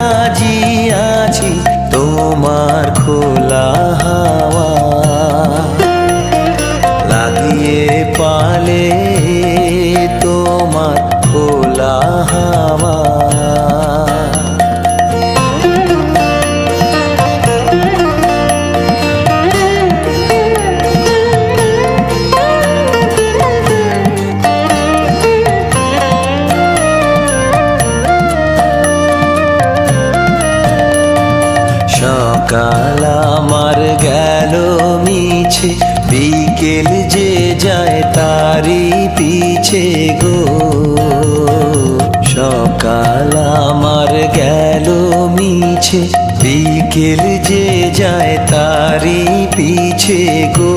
আজি আছি তোমার খোলা হাওয়া লাগিয়ে পালে তোমার খোলা হাওয়া। সকাল আমার গেল মিছে বিকেল যে যায় তারি পিছে গো। সকাল আমার গেল মিছে বিকেল যে যায় তারি পিছে গো।